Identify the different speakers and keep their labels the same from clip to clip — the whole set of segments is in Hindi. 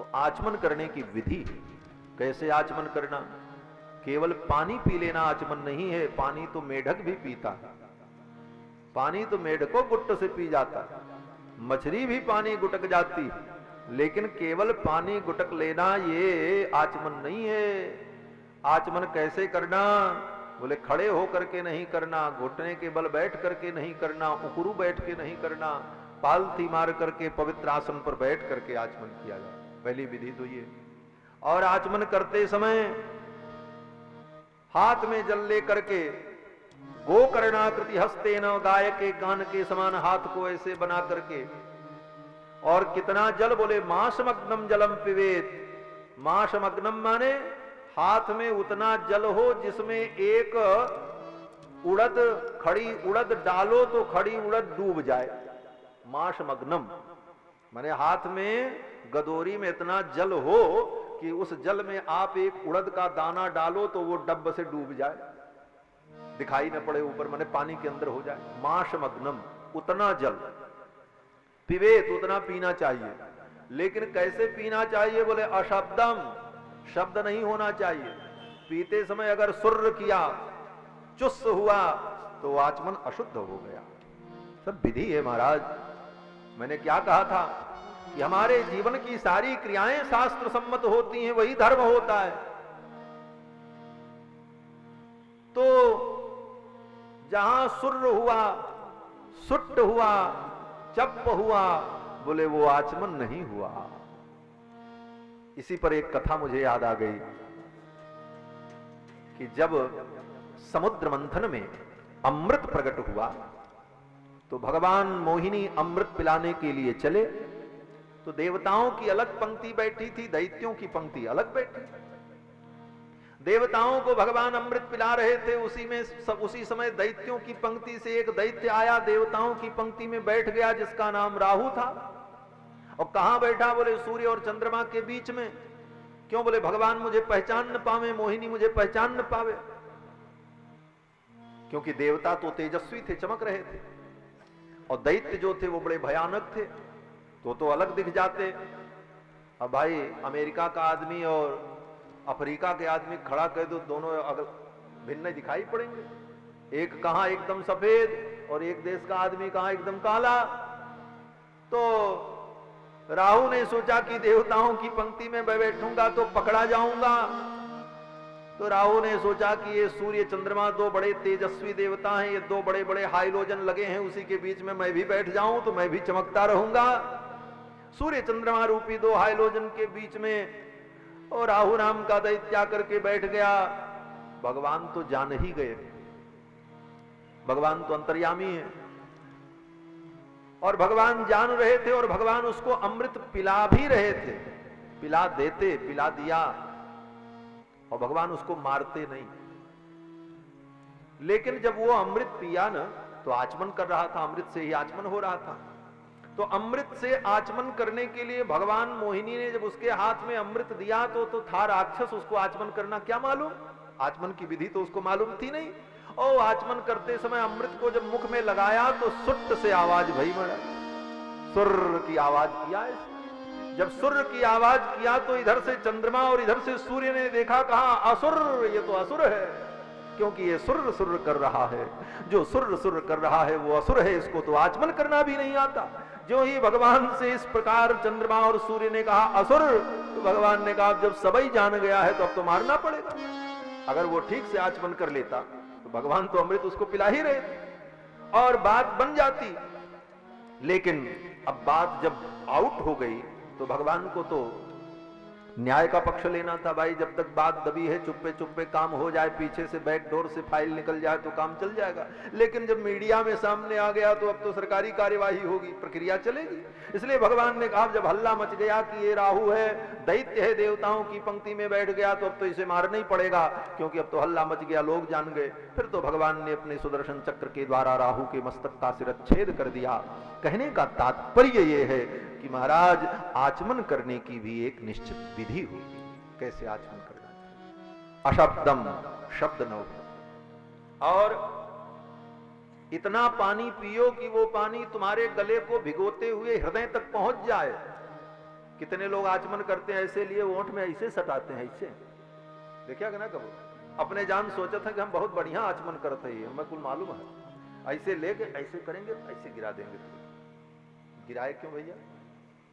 Speaker 1: तो आचमन करने की विधि, कैसे आचमन करना? केवल पानी पी लेना आचमन नहीं है। पानी तो मेढक भी पीता है, पानी तो मेढकों गुट्ट से पी जाता है, मछली भी पानी गुटक जाती है, लेकिन केवल पानी गुटक लेना ये आचमन नहीं है। आचमन कैसे करना? बोले खड़े होकर के नहीं करना, घुटने के बल बैठ करके नहीं करना, उकरू बैठ के नहीं करना, पालथी मार करके पवित्र आसन पर बैठ करके आचमन किया जाए। पहली विधि तो ये। और आचमन करते समय हाथ में जल ले करके गोकर्णाकृति हस्ते न, गाय के कान के समान हाथ को ऐसे बना करके, और कितना जल? बोले मासमग्नम जलम पिबेत। मासमग्नम माने हाथ में उतना जल हो जिसमें एक उड़द, खड़ी उड़द डालो तो खड़ी उड़द डूब जाए। मासमग्नम माने हाथ में गदोरी में इतना जल हो कि उस जल में आप एक उड़द का दाना डालो तो वो डब्ब से डूब जाए, दिखाई न पड़े ऊपर, माने पानी के अंदर हो जाए। मासमग्नम, उतना जल पिबेत, उतना पीना चाहिए। लेकिन कैसे पीना चाहिए? बोले अशब्दम, शब्द नहीं होना चाहिए। पीते समय अगर सुर्र किया, चुस्स हुआ, तो आचमन अशुद्ध हो गया। सब विधि है महाराज। मैंने क्या कहा था कि हमारे जीवन की सारी क्रियाएं शास्त्र सम्मत होती हैं, वही धर्म होता है। तो जहां सुर्र हुआ, सुट्ट हुआ, चप्प हुआ, बोले वो आचमन नहीं हुआ। इसी पर एक कथा मुझे याद आ गई कि जब समुद्र मंथन में अमृत प्रकट हुआ तो भगवान मोहिनी अमृत पिलाने के लिए चले, तो देवताओं की अलग पंक्ति बैठी थी, दैत्यों की पंक्ति अलग बैठी। देवताओं को भगवान अमृत पिला रहे थे, उसी समय दैत्यों की पंक्ति से एक दैत्य आया, देवताओं की पंक्ति में बैठ गया, जिसका नाम राहु था। और कहां बैठा? बोले सूर्य और चंद्रमा के बीच में। क्यों? बोले भगवान मुझे पहचान न पावे, मोहिनी मुझे पहचान न पावे। क्योंकि देवता तो तेजस्वी थे, चमक रहे थे, और दैत्य जो थे वो बड़े भयानक थे, तो अलग दिख जाते। अब भाई अमेरिका का आदमी और अफ्रीका के आदमी खड़ा कर दो, दोनों भिन्न दिखाई पड़ेंगे। एक कहां एकदम सफेद और एक देश का आदमी कहां एकदम काला। तो राहु ने सोचा कि देवताओं की पंक्ति में बैठूंगा तो पकड़ा जाऊंगा। तो राहु ने सोचा कि ये सूर्य चंद्रमा दो बड़े तेजस्वी देवता हैं, ये दो बड़े बड़े हाइलोजन लगे हैं, उसी के बीच में मैं भी बैठ जाऊं तो मैं भी चमकता रहूंगा। सूर्य चंद्रमा रूपी दो हाइलोजन के बीच में और राहु नाम का दैत्य आकर के बैठ गया। भगवान तो जान ही गए, भगवान तो अंतर्यामी है, और भगवान जान रहे थे, और भगवान उसको अमृत पिला भी रहे थे। पिला देते, पिला दिया, और भगवान उसको मारते नहीं। लेकिन जब वो अमृत पिया ना, तो आचमन कर रहा था, अमृत से ही आचमन हो रहा था। तो अमृत से आचमन करने के लिए भगवान मोहिनी ने जब उसके हाथ में अमृत दिया तो था राक्षस, उसको आचमन करना क्या मालूम, आचमन की विधि तो उसको मालूम थी नहीं। और आचमन करते समय अमृत को जब मुख में लगाया तो सुट्ट से आवाज भई मरा, सुर्र की आवाज किया। जब सुर्र की आवाज किया तो इधर से चंद्रमा और इधर से सूर्य ने देखा, कहा असुर, ये तो असुर है, क्योंकि ये सुर्र सुर्र कर रहा है। जो सुर्र सुर्र कर रहा है वो असुर है, इसको तो आचमन करना भी नहीं आता। जो ही भगवान से इस प्रकार चंद्रमा और सूर्य ने कहा असुर, तो भगवान ने कहा जब सबई जान गया है तो अब तो मारना पड़ेगा। अगर वो ठीक से आचमन कर लेता तो भगवान तो अमृत उसको पिला ही रहे थे और बात बन जाती। लेकिन अब बात जब आउट हो गई तो भगवान को तो न्याय का पक्ष लेना था। भाई जब तक बात दबी है, चुप्पे चुप्पे काम हो जाए, पीछे से बैकडोर से फाइल निकल जाए तो काम चल जाएगा। लेकिन जब मीडिया में सामने आ गया तो अब तो सरकारी कार्यवाही होगी, प्रक्रिया चलेगी। इसलिए भगवान ने कहा जब हल्ला मच गया कि ये राहु है, दैत्य है, देवताओं की पंक्ति में बैठ गया, तो अब तो इसे मारना ही पड़ेगा, क्योंकि अब तो हल्ला मच गया, लोग जान गए। फिर तो भगवान ने अपने सुदर्शन चक्र के द्वारा राहु के मस्तक का शिरच्छेद कर दिया। कहने का तात्पर्य यह है कि महाराज आचमन करने की भी एक निश्चित विधि होगी। कैसे आचमन करना चाहिए? अशब्दम, शब्द न हो, और इतना पानी पियो कि वो पानी तुम्हारे गले को भिगोते हुए हृदय तक पहुंच जाए। कितने लोग आचमन करते हैं ऐसे लिए ओंठ में ऐसे सटाते हैं, ऐसे देखिए ना कब अपने जान सोचा था कि हम बहुत बढ़िया आचमन करते हैं, हमें कुल मालूम है, ऐसे लेके ऐसे करेंगे ऐसे गिरा देंगे। गिराए क्यों भैया?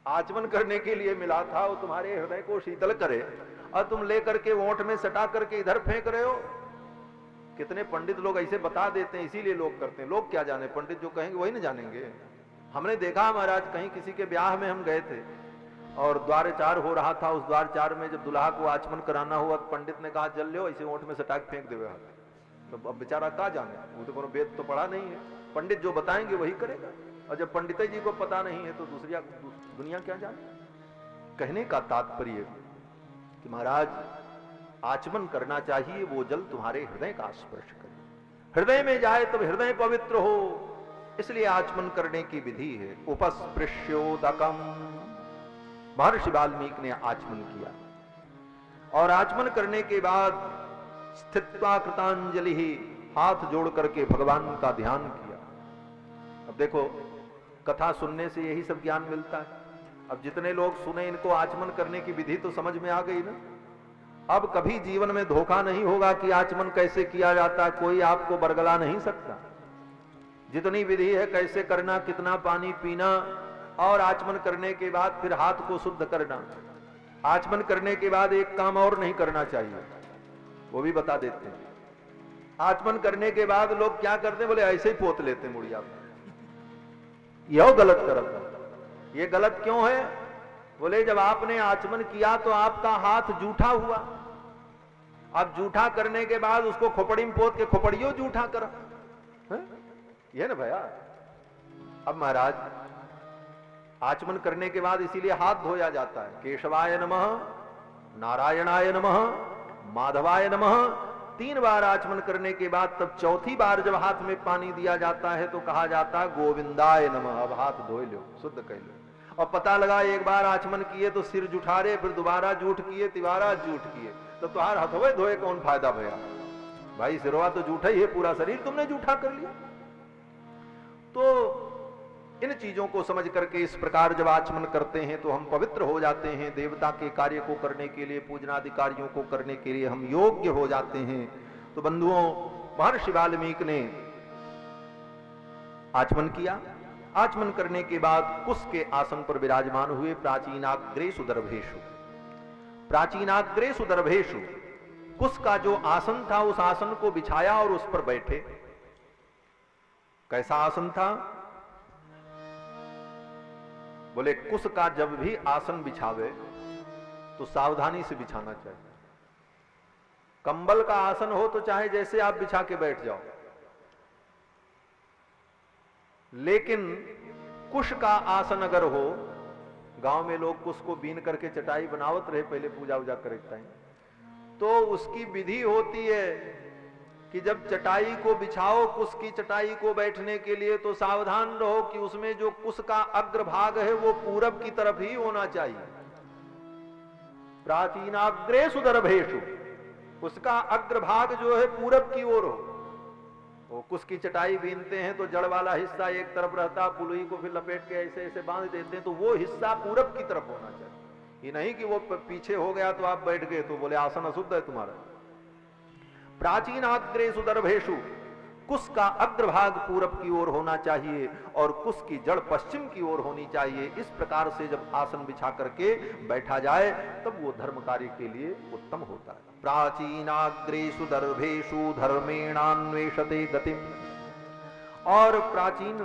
Speaker 1: आचमन करने के लिए मिला था, वो तुम्हारे हृदय को शीतल करे, और तुम लेकर के ओंठ में सटा करके इधर फेंक रहे हो। कितने पंडित लोग ऐसे बता देते हैं, इसीलिए लोग करते हैं। लोग क्या जाने, पंडित जो कहेंगे वही ना जानेंगे। हमने देखा महाराज, कहीं किसी के ब्याह में हम गए थे और द्वारचार हो रहा था। उस द्वारचार में जब दुल्हा को आचमन कराना हुआ, पंडित ने कहा जल लो, ऐसे ओंठ में सटा के फेंक देवे हाथ। तो अब बेचारा क्या जाने, वो तो कोनो वेद तो पढ़ा नहीं है। पंडित जो बताएंगे वही करेगा, और जब पंडित जी को पता नहीं है तो दूसरी दुनिया क्या जाने। कहने का तात्पर्य कि महाराज आचमन करना चाहिए, वो जल तुम्हारे हृदय का स्पर्श करे, हृदय में जाए तब हृदय पवित्र हो, इसलिए आचमन करने की विधि है। उपस्पृश्योदकम, महर्षि वाल्मीकि ने आचमन किया, और आचमन करने के बाद स्थित्वा कृतांजलि, हाथ जोड़ करके भगवान का ध्यान किया। अब देखो, कथा सुनने से यही सब ज्ञान मिलता है। अब जितने लोग सुने, इनको आचमन करने की विधि तो समझ में आ गई ना। अब कभी जीवन में धोखा नहीं होगा कि आचमन कैसे किया जाता है, कोई आपको बरगला नहीं सकता। जितनी विधि है, कैसे करना, कितना पानी पीना, और आचमन करने के बाद फिर हाथ को शुद्ध करना। आचमन करने के बाद एक काम और नहीं करना चाहिए, वो भी बता देते हैं। आचमन करने के बाद लोग क्या करते हैं, बोले ऐसे ही पोत लेते हैं मुड़िया में। यह गलत तरफ। ये गलत क्यों है? बोले जब आपने आचमन किया तो आपका हाथ जूठा हुआ, अब जूठा करने के बाद उसको खोपड़ी में पोत के खोपड़ियों जूठा करा, ये ना भैया। अब महाराज आचमन करने के बाद इसीलिए हाथ धोया जाता है। केशवाय नमः, नारायणाय नमः, माधवाय नमः। 3 बार आचमन करने के बाद तब चौथी बार जब हाथ में पानी दिया जाता है तो कहा जाता है गोविंदाय नमः, अब हाथ धो लो, शुद्ध कर लो। और पता लगा एक बार आचमन किए तो सिर जुठारे, फिर दोबारा जूठ किए, तिबारा जूठ किए, तो तुम्हारे हथवे धोए कौन फायदा भैया? भाई सिरवा तो जूठा ही है, पूरा शरीर तुमने जूठा कर लिया। तो इन चीजों को समझ करके इस प्रकार जब आचमन करते हैं तो हम पवित्र हो जाते हैं। देवता के कार्य को करने के लिए, पूजनाधिकारियों को करने के लिए हम योग्य हो जाते हैं। तो बंधुओं, महर्षि वाल्मीकि ने आचमन किया। आचमन करने के बाद कुश के आसन पर विराजमान हुए। प्राचीनाग्रेषु दर्भेषु, प्राचीनाग्रेषु दर्भेषु, कुश का जो आसन था उस आसन को बिछाया और उस पर बैठे। कैसा आसन था? बोले कुश का जब भी आसन बिछावे तो सावधानी से बिछाना चाहिए। कंबल का आसन हो तो चाहे जैसे आप बिछा के बैठ जाओ, लेकिन कुश का आसन अगर हो, गांव में लोग कुश को बीन करके चटाई बनावत रहे पहले पूजा वूजा करे टाइम, तो उसकी विधि होती है कि जब चटाई को बिछाओ, कुश की चटाई को बैठने के लिए, तो सावधान रहो कि उसमें जो कुश का अग्रभाग है वो पूरब की तरफ ही होना चाहिए। प्राचीनाग्रेषु दर्भेषु, उसका अग्रभाग जो है पूरब की ओर हो। वो कुश की चटाई बीनते हैं तो जड़ वाला हिस्सा एक तरफ रहता, पुलुई को फिर लपेट के ऐसे ऐसे बांध देते हैं, तो वो हिस्सा पूरब की तरफ होना चाहिए। ये नहीं कि वो पीछे हो गया तो आप बैठ गए तो बोले आसन अशुद्ध है तुम्हारा। प्राचीनाग्रेषु दर्भेषु, कुश का अग्रभाग पूरब की ओर होना चाहिए और कुश की जड़ पश्चिम की ओर होनी चाहिए। इस प्रकार से जब आसन बिछा करके बैठा जाए तब वो धर्म कार्य के लिए उत्तम होता है। प्राचीनाग्रेषु दर्भेषु धर्मेणान्वेषते गतिम, और प्राचीन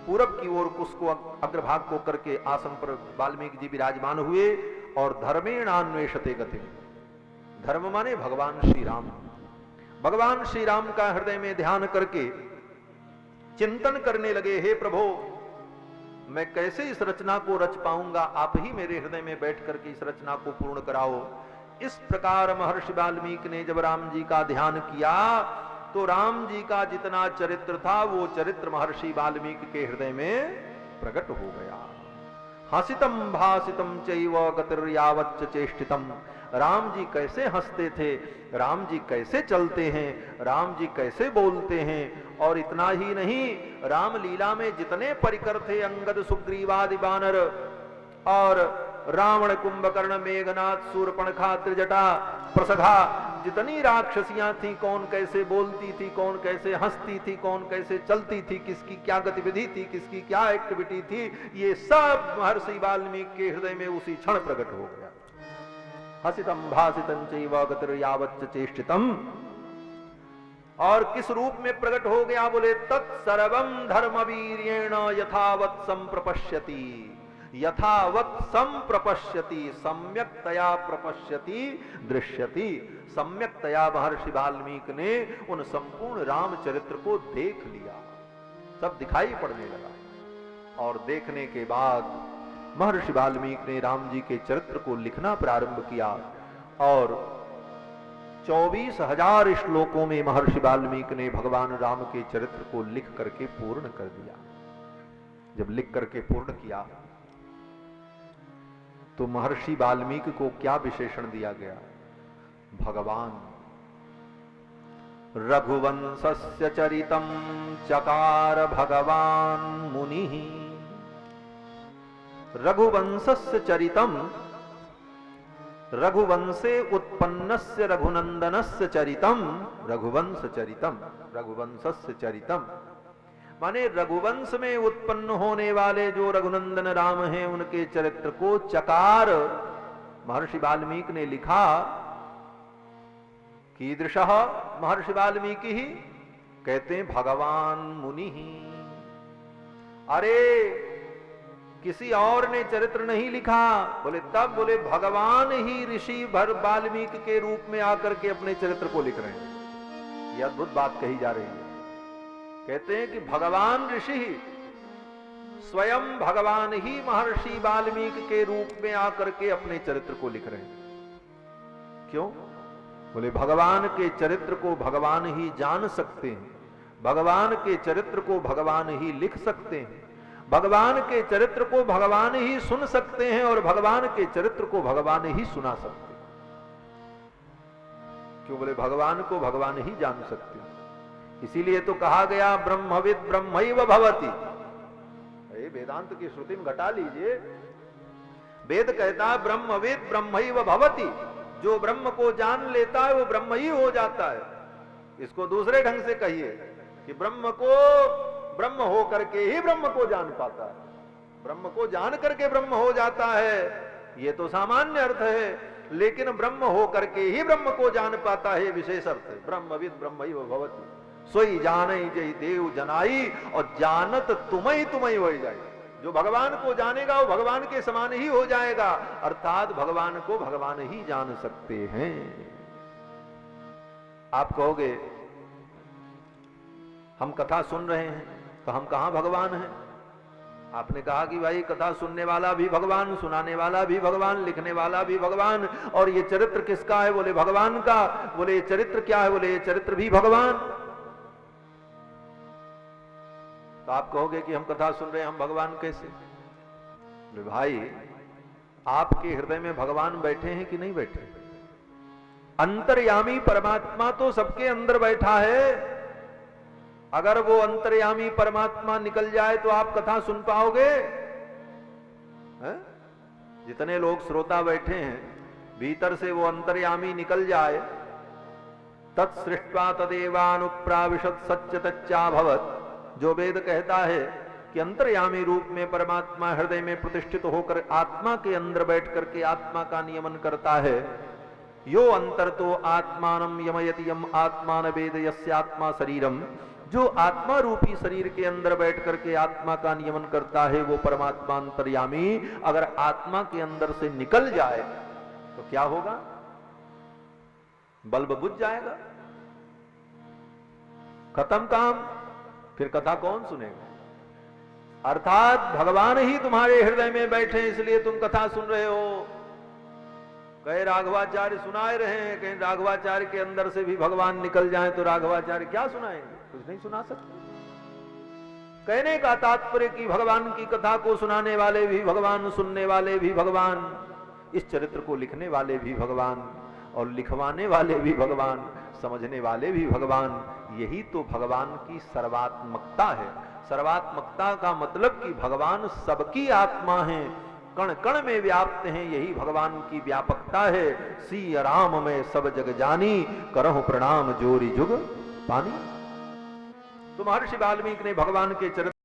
Speaker 1: पूरब की ओर कुश को अग्रभाग को करके आसन पर वाल्मीकि जी विराजमान हुए और धर्मेणान्वेषते गतिम, धर्म माने भगवान श्री राम। भगवान श्री राम का हृदय में ध्यान करके चिंतन करने लगे, हे प्रभु मैं कैसे इस रचना को रच पाऊंगा, आप ही मेरे हृदय में बैठ करके इस रचना को पूर्ण कराओ। इस प्रकार महर्षि वाल्मीकि ने जब राम जी का ध्यान किया तो राम जी का जितना चरित्र था वो चरित्र महर्षि वाल्मीकि के हृदय में प्रकट हो गया। हसितम भासितम चैव गतिर्यावच्च चेष्टितम, राम जी कैसे हंसते थे, राम जी कैसे चलते हैं, राम जी कैसे बोलते हैं। और इतना ही नहीं, राम लीला में जितने परिकर थे, अंगद सुग्रीवादि वानर और रावण, कुंभकर्ण, मेघनाथ, शूर्पणखा, त्रिजटा, प्रसघा, जितनी राक्षसियां थी, कौन कैसे बोलती थी, कौन कैसे हंसती थी, कौन कैसे चलती थी, किसकी क्या गतिविधि थी, किसकी क्या एक्टिविटी थी, ये सब महर्षि वाल्मीकि के हृदय में उसी क्षण प्रकट हो गया। हसितम भासितम चैव गतिर्यावच्च चेष्टितम। और किस रूप में प्रकट हो गया? बोले तत्सर्वं धर्मवीर्येण यथावत् संप्रपश्यति, यथावत् संप्रपश्यति, सम्यक्तया प्रपश्यति, दृश्यति। सम्यक्तया महर्षि वाल्मीकि ने उन संपूर्ण रामचरित्र को देख लिया, सब दिखाई पड़ने लगा। और देखने के बाद महर्षि वाल्मीकि ने राम जी के चरित्र को लिखना प्रारंभ किया और 24,000 श्लोकों में महर्षि वाल्मीकि ने भगवान राम के चरित्र को लिख करके पूर्ण कर दिया। जब लिख करके पूर्ण किया तो महर्षि वाल्मीकि को क्या विशेषण दिया गया? भगवान। रघुवंशस्य चरितम चकार भगवान मुनिः। रघुवंशस्य चरितम, रघुवंशे उत्पन्नस्य रघुनंदनस्य चरितम, रघुवंश चरितम, रघुवंशस्य चरितम, माने रघुवंश में उत्पन्न होने वाले जो रघुनंदन राम हैं उनके चरित्र को चकार महर्षि वाल्मीकि ने लिखा। कीदृशः महर्षि वाल्मीकि ही? कहते हैं भगवान मुनि ही। अरे किसी और ने चरित्र नहीं लिखा। बोले तब? बोले भगवान ही ऋषि भर वाल्मीकि के रूप में आकर के अपने चरित्र को लिख रहे हैं। यह अद्भुत बात कही जा रही है। कहते हैं कि भगवान ऋषि ही, स्वयं भगवान ही महर्षि वाल्मीकि के रूप में आकर के अपने चरित्र को लिख रहे हैं। क्यों? बोले भगवान के चरित्र को भगवान ही जान सकते हैं, भगवान के चरित्र को भगवान ही लिख सकते हैं, भगवान के चरित्र को भगवान ही सुन सकते हैं और भगवान के चरित्र को भगवान ही सुना सकते हैं। क्यों? बोले भगवान को भगवान ही जान सकते हैं। इसीलिए तो कहा गया ब्रह्मविद ब्रह्मैव भवति। वेदांत की श्रुति में घटा लीजिए, वेद कहता ब्रह्मविद ब्रह्मैव भवति। जो ब्रह्म को जान लेता है वो ब्रह्म ही हो जाता है। इसको दूसरे ढंग से कहिए कि ब्रह्म को ब्रह्म हो करके ही ब्रह्म को जान पाता है, ब्रह्म को जान करके ब्रह्म हो जाता है। ये तो सामान्य अर्थ है, लेकिन ब्रह्म हो करके ही ब्रह्म को जान पाता है विशेष अर्थ है। ब्रह्मविद ब्रह्मैव भवति, सोई जाने जय देव जनाई, और जानत तुम्हें तुम्हें हो जाए। जो भगवान को जानेगा वो भगवान के समान ही हो जाएगा, अर्थात भगवान को भगवान ही जान सकते हैं। आप कहोगे हम कथा सुन रहे हैं तो हम कहां भगवान हैं? आपने कहा कि भाई कथा सुनने वाला भी भगवान, सुनाने वाला भी भगवान, लिखने वाला भी भगवान, और ये चरित्र किसका है? बोले भगवान का। बोले ये चरित्र क्या है? बोले ये चरित्र भी भगवान। तो आप कहोगे कि हम कथा सुन रहे हैं, हम भगवान कैसे? बोले भाई आपके हृदय में भगवान बैठे हैं कि नहीं बैठे? अंतर्यामी परमात्मा तो सबके अंदर बैठा है। अगर वो अंतर्यामी परमात्मा निकल जाए तो आप कथा सुन पाओगे? जितने लोग श्रोता बैठे हैं, भीतर से वो अंतर्यामी निकल जाए, तत्सृष्ट्वा तदेवानुप्राविशत सच्च तच्चाभवत्। जो वेद कहता है कि अंतर्यामी रूप में परमात्मा हृदय में प्रतिष्ठित होकर आत्मा के अंदर बैठ करके आत्मा का नियमन करता है। यो अंतर तो आत्मानम यमयति यम आत्मान वेद यस्यात्मा शरीरम। जो आत्मा रूपी शरीर के अंदर बैठ करके आत्मा का नियमन करता है वो परमात्मा अंतर्यामी अगर आत्मा के अंदर से निकल जाए तो क्या होगा? बल्ब बुझ जाएगा, खत्म काम। फिर कथा कौन सुनेगा? अर्थात भगवान ही तुम्हारे हृदय में बैठे इसलिए तुम कथा सुन रहे हो। कहे राघवाचार्य सुनाए रहे हैं, कहीं राघवाचार्य के अंदर से भी भगवान निकल जाए तो राघवाचार्य क्या सुनाएंगे? कुछ नहीं सुना सकते। कहने का तात्पर्य कि भगवान की कथा को सुनाने वाले भी भगवान, सुनने वाले भी भगवान, इस चरित्र को लिखने वाले भी भगवान, और लिखवाने वाले भी भगवान, समझने वाले भी भगवान। यही तो भगवान की सर्वात्मकता है। सर्वात्मकता का मतलब कि भगवान सबकी आत्मा है, कण कण में व्याप्त हैं, यही भगवान की व्यापकता है। सिया राम में सब जग जानी, करहु प्रणाम जोरी जुग पानी। तो महर्षि वाल्मीकि ने भगवान के चरित्र